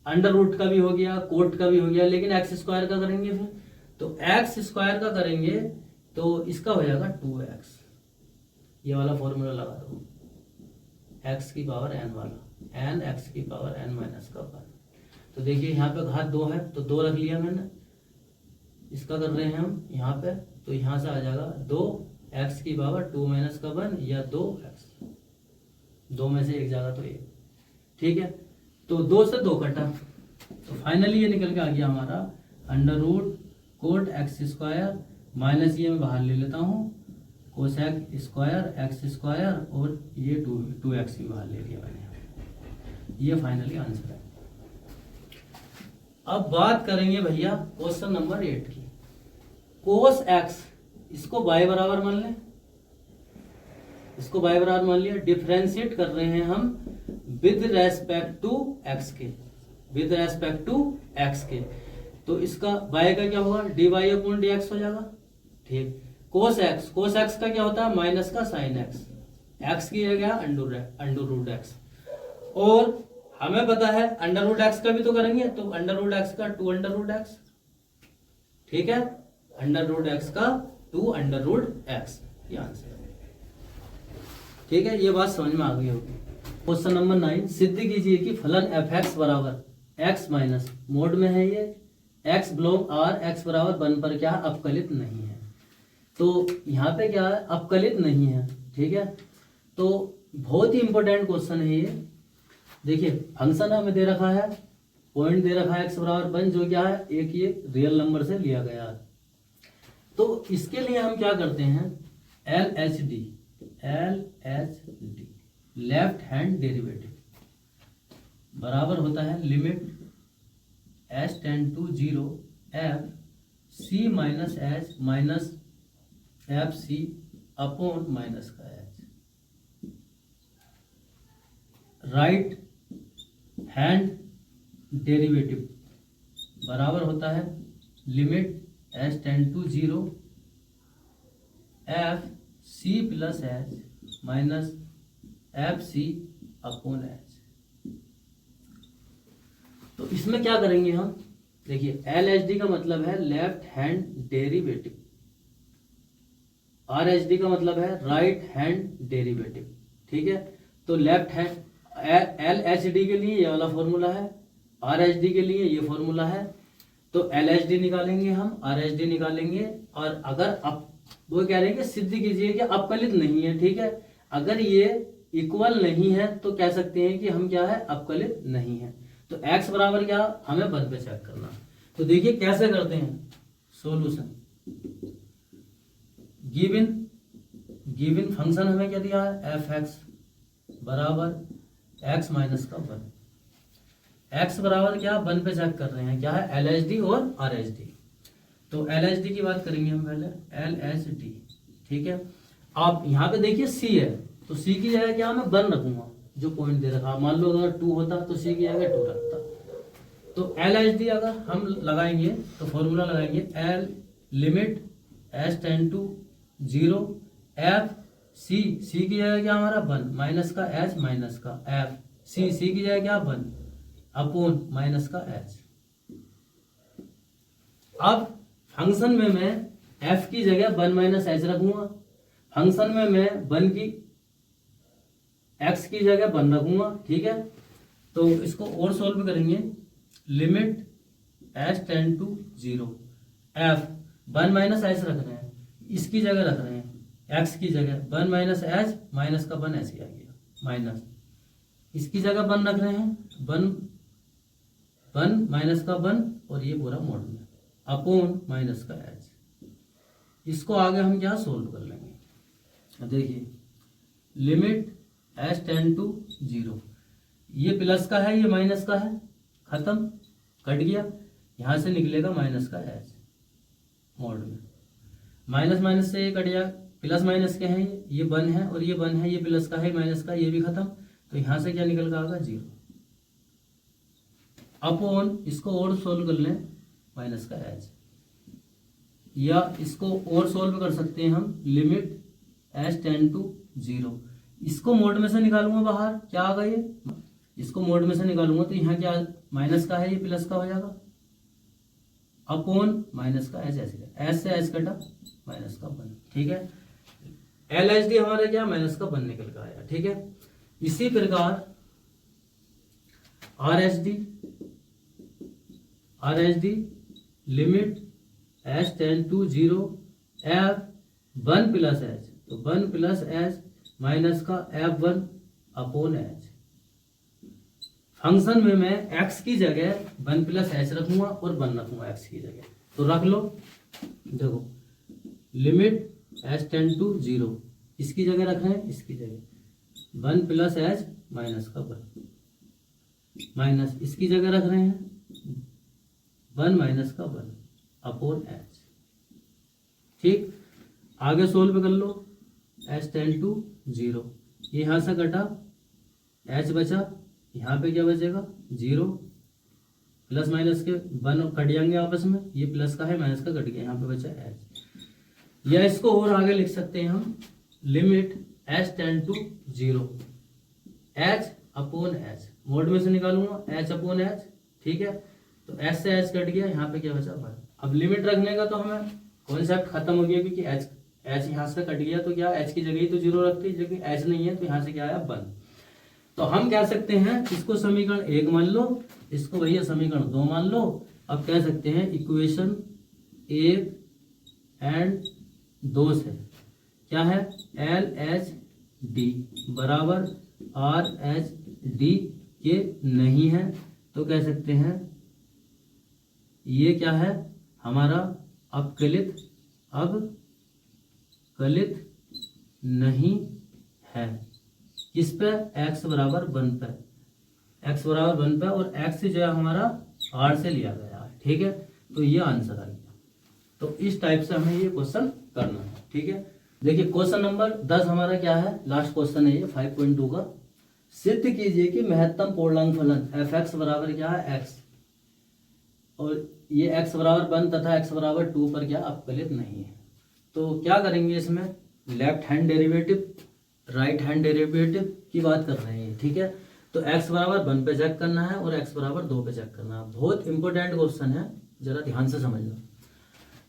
अंडर रूट का भी हो गया, कोट का भी हो गया, लेकिन एक्स स्क्वायर का करेंगे फिर, तो एक्स स्क्वायर का करेंगे तो इसका हो जाएगा 2x। ये वाला फॉर्मूला लगा दो, x की पावर n वाला, n x की पावर n माइनस का 1। तो देखिए यहाँ पे घात 2 है, तो 2 रख लिया मैंने, इसका कर रहे हैं हम यहाँ पे, तो यहाँ से आ जाएगा 2x की पावर 2 माइनस का 1 या 2x, 2 में से एक जाएगा तो 1, ठीक है। तो 2 से 2 कटा, तो फाइनली ये निकल के आ गया हमारा under root cot X square minus, ये मैं बाहर ले लेता हूँ कोसेक स्क्वायर एक्स स्क्वायर, और ये 2x भी बाहर ले लिया मैंने। ये फाइनली आंसर है। अब बात करेंगे भैया क्वेश्चन नंबर 8 की। कोस एक्स, इसको बाय बराबर मान लें, इसको बाय बराबर मान लिया। डिफरेंशिएट कर रहे हैं हम विद रेस्पेक्ट टू एक्स के, विद रेस्पेक्ट टू एक्स के। तो इसका बाय का क्या होगा, D Y upon D X हो जाएगा, ठीक। कोस एक्स का क्या होता है, माइनस का साइन एक्स, एक्स की जगह अंडर रूट एक्स, और हमें पता है अंडर रूट एक्स का भी तो करेंगे, तो अंडर रूट एक्स का 2 अंडर रूट एक्स, ठीक है, अंडर रूट एक्स का 2 अंडर रूट एक्स, ये आंसर है, ठीक है। ये बात समझ में आ गई होगी। क्वेश्चन नंबर 9, सिद्ध कीजिए कि फलन एफ एक्स बराबर एक्स माइनस मोड में है, ये एक्स बिलोंग आर, एक्स बराबर 1 पर क्या अपकलित नहीं है। तो यहाँ पे क्या है, अपकलित नहीं है, ठीक है। तो बहुत ही इंपॉर्टेंट क्वेश्चन है ये। देखिए फंक्शन हमें दे रखा है, पॉइंट दे रखा है एक्स बराबर 1, जो क्या है, एक ये रियल नंबर से लिया गया है। तो इसके लिए हम क्या करते हैं, LHD लेफ्ट हैंड डेरिवेटिव बराबर होता है limit s tend to 0 f c minus h minus F C upon minus का एच। राइट हैंड डेरिवेटिव बराबर होता है limit S tend to 0 F C plus H minus F C upon H. तो इसमें क्या करेंगे हम, देखिए LHD का मतलब है लेफ्ट हैंड डेरिवेटिव, RHD का मतलब है राइट हैंड डेरिवेटिव, ठीक है। तो लेफ्ट हैंड LHD के लिए ये वाला फॉर्मूला है, RHD के लिए ये फॉर्मूला है। तो LHD निकालेंगे हम, RHD निकालेंगे, और अगर आप वो कह रहे हैं कि सिद्ध कीजिए कि अपकलित नहीं है, ठीक है। अगर ये इक्वल नहीं है तो कह सकते हैं कि हम क्या है, अपकलित नहीं है। तो x बराबर क्या, हमें 1 पे चेक करना। तो देखिए कैसे करते हैं सॉल्यूशन। गिवन फंक्शन हमें क्या दिया है, एफ एक्स बराबर x माइनस का 1। x बराबर क्या 1 पे चेक कर रहे हैं, क्या है LHD और RHD। तो LHD की बात करेंगे हम पहले, LHD, ठीक है। आप यहाँ पे देखिए C है, तो C की जगह क्या मैं 1 रखूंगा, जो पॉइंट दे रखा। मान लो अगर 2 होता तो C की जगह 2 रखता। तो LHD अगर हम लगाएंगे तो फॉर्मूला लगाएंगे L limit H tend to 0 F C, C की जगह क्या हमारा 1 माइनस का H माइनस का F C, C की जगह क्या 1 अपॉन माइनस का H। अब फंक्शन में मैं f की जगह 1 माइनस एच रखूंगा, फंक्शन में मैं 1 की x की जगह 1 रखूंगा, ठीक है। तो इसको और सोल्व करेंगे, limit h tend to 0 f 1 minus H रख रहे हैं, इसकी जगह रख रहे हैं x की जगह 1 माइनस एच माइनस का 1 ऐसे आ गया, माइनस इसकी जगह 1 रख रहे हैं 1 माइनस का 1 और ये पूरा मोड में अपॉन माइनस का एच। इसको आगे हम क्या सोल्व कर लेंगे, देखिए लिमिट एच टेंड टू 0, ये प्लस का है ये माइनस का है, खत्म कट गया, यहां से निकलेगा माइनस का एच मोड में, माइनस माइनस से ये कट गया, प्लस माइनस के हैं ये 1 है और ये 1 है, ये प्लस का है माइनस का, ये भी खत्म। तो यहां से क्या निकल आएगा 0 अपॉन, इसको और सोल्व कर लें माइनस का एच, या इसको और सोल्व कर सकते हैं हम, लिमिट एच टेंड टू 0, इसको मोड में से निकालूंगा बाहर, क्या आ गया ये, इसको मोड में से निकालूंगा तो यहाँ क्या माइनस का है ये प्लस का हो जाएगा अपॉन माइनस का एच, ऐसे एच से एच कटा माइनस का 1, ठीक है। LHD हमारा क्या माइनस का 1 निकल कर आया, ठीक है। इसी प्रकार RHD limit H tend to 0 F 1 plus H, तो 1 प्लस एच माइनस का F1 अपॉन एच। फंक्शन में मैं x की जगह 1 प्लस एच रखूंगा और 1 रखूंगा x की जगह, तो रख लो, देखो लिमिट एच टेंड टू 0, इसकी जगह रख रहे हैं इसकी जगह 1 प्लस एच माइनस का 1 माइनस इसकी जगह रख रहे हैं 1 माइनस का 1 अपॉन एच, ठीक। आगे सोल्व कर लो, एच टेंड टू 0, ये यहां से कटा एच बचा, यहाँ पे क्या बचेगा 0, प्लस माइनस के 1 कट जाएंगे आपस में, ये प्लस का है माइनस का कट गया, यहाँ पे बचा एच। या इसको और आगे लिख सकते हैं हम, limit H tend to 0 H upon H, mod में से निकालूंगा एच अपॉन एच, ठीक है। तो एच से एच कट गया, यहाँ पे क्या बचा 1। अब लिमिट रखने का तो हमें कॉन्सेप्ट खत्म हो गया, क्योंकि एच यहाँ से कट गया, तो क्या एच की जगह ही तो 0 रखते, लेकिन एच नहीं है तो यहाँ से क्या आया 1। तो हम कह सकते हैं इसको समीकरण 1 मान लो, इसको भैया समीकरण 2 मान लो। अब कह सकते हैं इक्वेशन 1 एंड 2 से क्या है LHD बराबर RHD के नहीं है, तो कह सकते हैं ये क्या है हमारा अवकलित नहीं है, किस पे x बराबर 1 पे, x बराबर 1 पे, और x जो है हमारा r से लिया गया है, ठीक है। तो ये आंसर आ गया। तो इस टाइप से हमें ये क्वेश्चन करना है, ठीक है। देखिए क्वेश्चन नंबर 10 हमारा क्या है, लास्ट क्वेश्चन है ये 5.2 का। सिद्ध कीजिए कि महत्तम पूर्णांक फलन f(x) बराबर क्या है x, और ये x बराबर 1 तथा x बराबर 2 पर क्या अवकलित नहीं है। तो क्या करेंगे, इसमें left hand derivative right hand derivative की बात कर रहे हैं, ठीक है। तो x बराबर 1 पे चेक करना है और x बराबर 2 पे चेक करना है। बहुत इंपॉर्टेंट क्वेश्चन है, जरा ध्यान से समझना।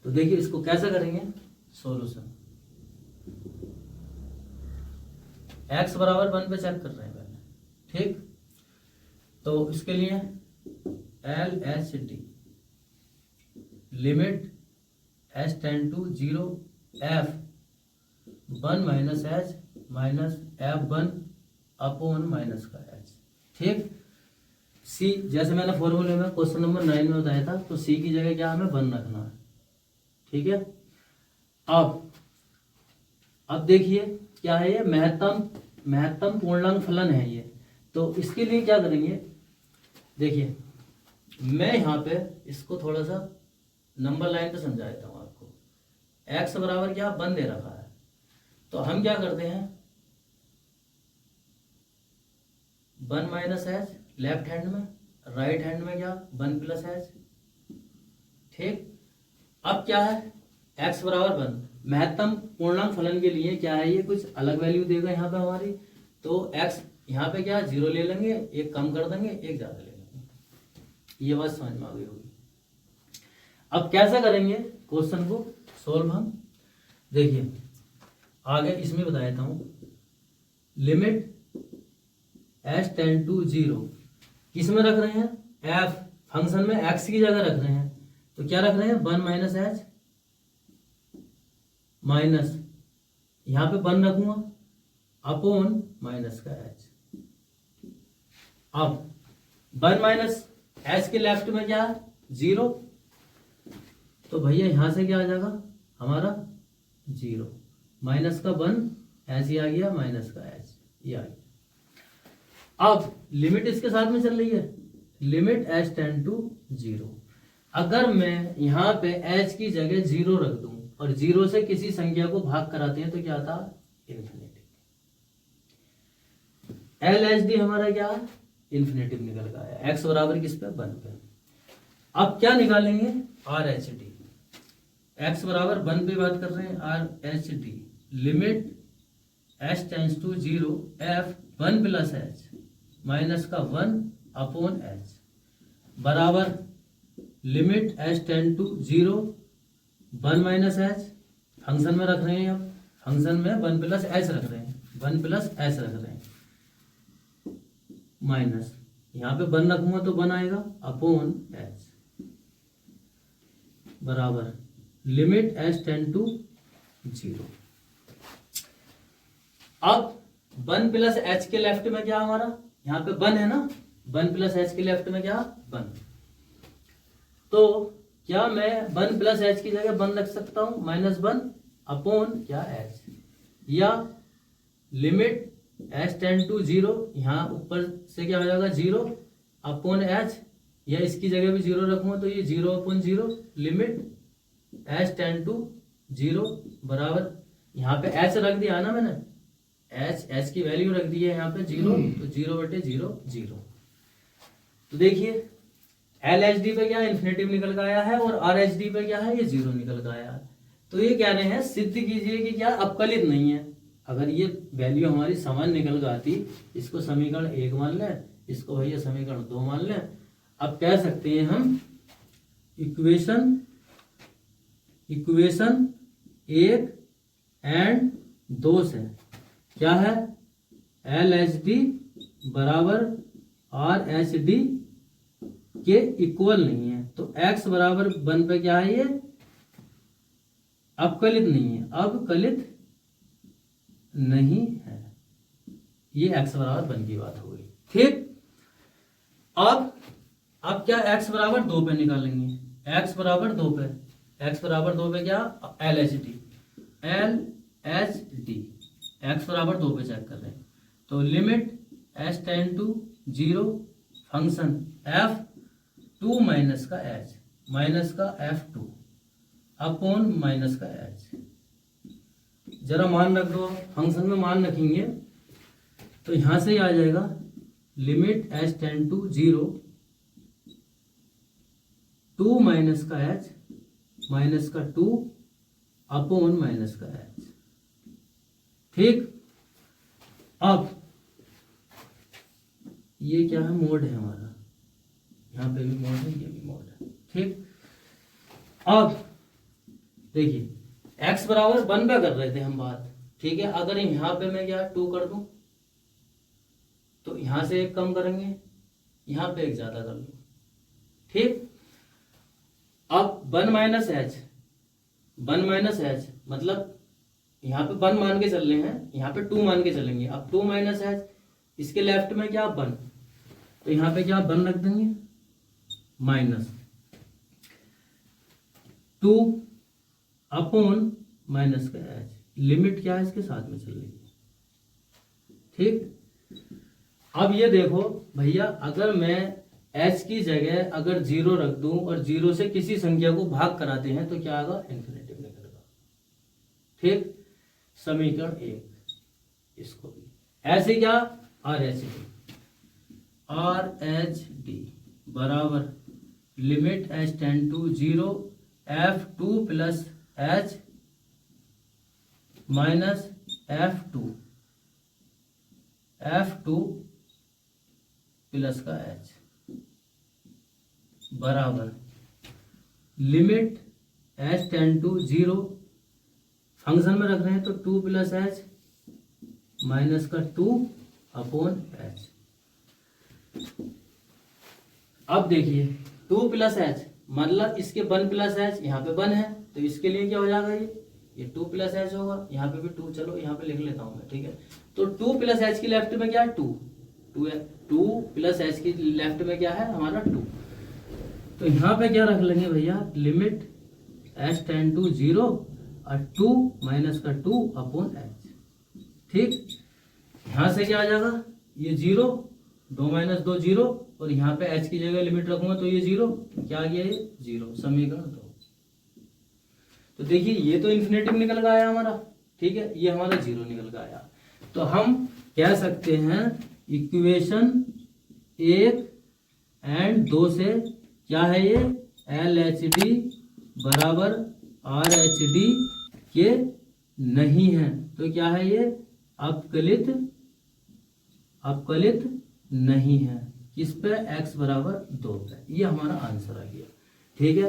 तो देखिए इसको कैसे करेंगे सॉल्यूशन, x बराबर 1 पे चेक कर रहे हैं पहले, ठीक। तो इसके लिए LHD limit h tend to 0 F 1 minus H minus F1 upon minus का एच, ठीक। C जैसे मैंने फॉर्मूले में क्वेश्चन नंबर 9 में बताया था, तो C की जगह क्या हमें 1 रखना है, ठीक है। अब देखिए क्या है ये महत्तम पूर्णांक फलन है ये, तो इसके लिए क्या करेंगे, देखिए मैं यहाँ पे इसको थोड़ा सा नंबर लाइन पे समझा देता हूँ आपको। x बराबर क्या 1 दे रखा है, तो हम क्या करते हैं 1 माइनस एच लेफ्ट हैंड में, राइट हैंड में क्या 1 प्लस एच। ठीक, अब क्या है x बराबर 1, महत्तम पूर्णांक फलन के लिए क्या है, ये कुछ अलग वैल्यू देगा यहाँ पे हमारी, तो x यहाँ पे क्या 0 ले लेंगे, एक कम कर देंगे, एक ज्यादा ले लेंगे। ये बात समझ में आ गई होगी। अब कैसा करेंगे क्वेश्चन को सोल्व हम, देखिए आगे इसमें बता देता हूं। लिमिट h टेंड टू 0 किस में रख रहे हैं, f फंक्शन में x की जगह रख रहे हैं, तो क्या रख रहे हैं 1 माइनस एच माइनस यहां पे 1 रखूंगा अपॉन माइनस का h। अब 1 माइनस एच के लेफ्ट में क्या है 0, तो भैया यहां से क्या आ जाएगा हमारा 0, माइनस का 1 ऐसे आ गया, माइनस का एच ये आ गया। अब लिमिट इसके साथ में चल रही है, लिमिट h टेंड टू 0। अगर मैं यहाँ पे h की जगह 0 रख दूं और 0 से किसी संख्या को भाग कराते हैं तो क्या आता इन्फिनिटी। LHD हमारा क्या इन्फिनिटी निकल का है, x बराबर किस पे 1 पे। अब क्या निकालेंगे RHD, x बराबर 1 पे बात कर रहे हैं, RHD limit h tends to 0 f 1 plus h minus का 1 अपॉन h बराबर limit h tend to 0 1 minus h function में रख रहे हैं, अब फंक्शन में 1 प्लस h रख रहे हैं, 1 प्लस h रख रहे हैं माइनस यहाँ पे 1 रखूंगा तो 1 आएगा अपॉन h बराबर लिमिट h टेंड टू 0। अब 1 प्लस h के लेफ्ट में क्या हमारा यहाँ पे 1 है ना, 1 प्लस h के लेफ्ट में क्या 1, तो क्या मैं 1 प्लस h की जगह 1 रख सकता हूं माइनस 1 अपॉन क्या h, या लिमिट h टेंड टू 0 यहाँ ऊपर से क्या हो जाएगा 0 अपॉन h, या इसकी जगह भी 0 रखूंगा तो ये 0 upon 0 limit h tend to 0 बराबर यहाँ पे h रख दिया ना मैंने, h की वैल्यू रख दी है यहाँ पे 0, तो 0 बटे 0 0। तो देखिए LHD पे क्या इन्फिनिटी निकल का आया है और RHD पे क्या है ये 0 निकल का आया है। तो ये कह रहे हैं सिद्ध कीजिए कि क्या अपकलित नहीं है। अगर ये वैल्यू हमारी समान निकल कर आती, इसको समीकरण 1 मान लें, इसको भैया समीकरण 2 मान लें, अब कह सकते हैं हम इक्वेशन 1 एंड 2 से क्या है LHD बराबर RHD के इक्वल नहीं है, तो x बराबर 1 पे क्या है ये अपकलित नहीं है, अवकलित नहीं है, ये x बराबर 1 की बात हो गई। ठीक, अब क्या x बराबर 2 पे निकालेंगे, x बराबर 2 पे, x बराबर 2 पे क्या LHD x बराबर 2 पे चेक कर रहे हैं, तो limit h tend to 0 function f 2 minus का h माइनस का f2 अपॉन माइनस का h। जरा मान रख दो, फंक्शन में मान रखेंगे तो यहां से ही आ जाएगा limit h tend to 0 2 minus का h माइनस का 2 अपॉन माइनस का h। ठीक, अब ये क्या है मोड है हमारा, यहाँ पे भी मोड है, ये भी मोड है। ठीक, अब देखिए x बराबर 1 पे कर रहे थे हम बात, ठीक है, अगर यहाँ पे मैं क्या 2 कर दूं तो यहां से 1 कम करेंगे, यहाँ पे 1 ज्यादा कर लूं। ठीक, अब 1 माइनस एच मतलब यहाँ पे 1 मान के चल रहे हैं, यहाँ पे 2 मान के चलेंगे। अब 2 माइनस एच इसके लेफ्ट में क्या 1, तो यहाँ पे क्या 1 रख देंगे माइनस 2 अपॉन माइनस का एच, लिमिट क्या है इसके साथ में चल रही है। ठीक, अब ये देखो भैया, अगर मैं h की जगह अगर 0 रख दूं और 0 से किसी संख्या को भाग कराते हैं तो क्या आएगा, इन्फिनेटिव निकलेगा। ठीक, समीकरण 1 इसको भी ऐसे क्या, RHD बराबर limit h tend to 0 F2 plus h minus F2 plus का h बराबर limit h tend to 0, function में रख रहे हैं तो 2 प्लस h माइनस का 2 अपॉन h। अब देखिए 2 प्लस h मतलब इसके 1 प्लस h, यहाँ पे 1 है तो इसके लिए क्या हो जाएगा, ये 2 प्लस h होगा, यहाँ पे भी 2, चलो यहाँ पे लिख लेता हूँ मैं, ठीक है। तो 2 प्लस h की लेफ्ट में क्या है, 2 है, 2 प्लस h की लेफ्ट में क्या है हमारा 2। तो यहाँ पे क्या रख लेंगे भैया, लिमिट h टेंड टू 0 और 2 माइनस का 2 अपॉन h। ठीक, यहाँ से क्या आ जाएगा, ये 0, 2 माइनस 2 0, और यहाँ पे h की जगह लिमिट रखूंगा तो ये 0, क्या आ गया, ये 0, समीकरण 2। तो देखिए ये तो इन्फिनेटिव निकल गया आया हमारा, ठीक है, ये हमारा 0 निकल गया आया। तो हम कह सकते हैं इक्वेशन 1 एंड 2 से क्या है, ये LHD बराबर RHD के नहीं है, तो क्या है ये, अपकलित नहीं है। किस पे, x बराबर 2 पे। ये हमारा आंसर आ गया, ठीक है।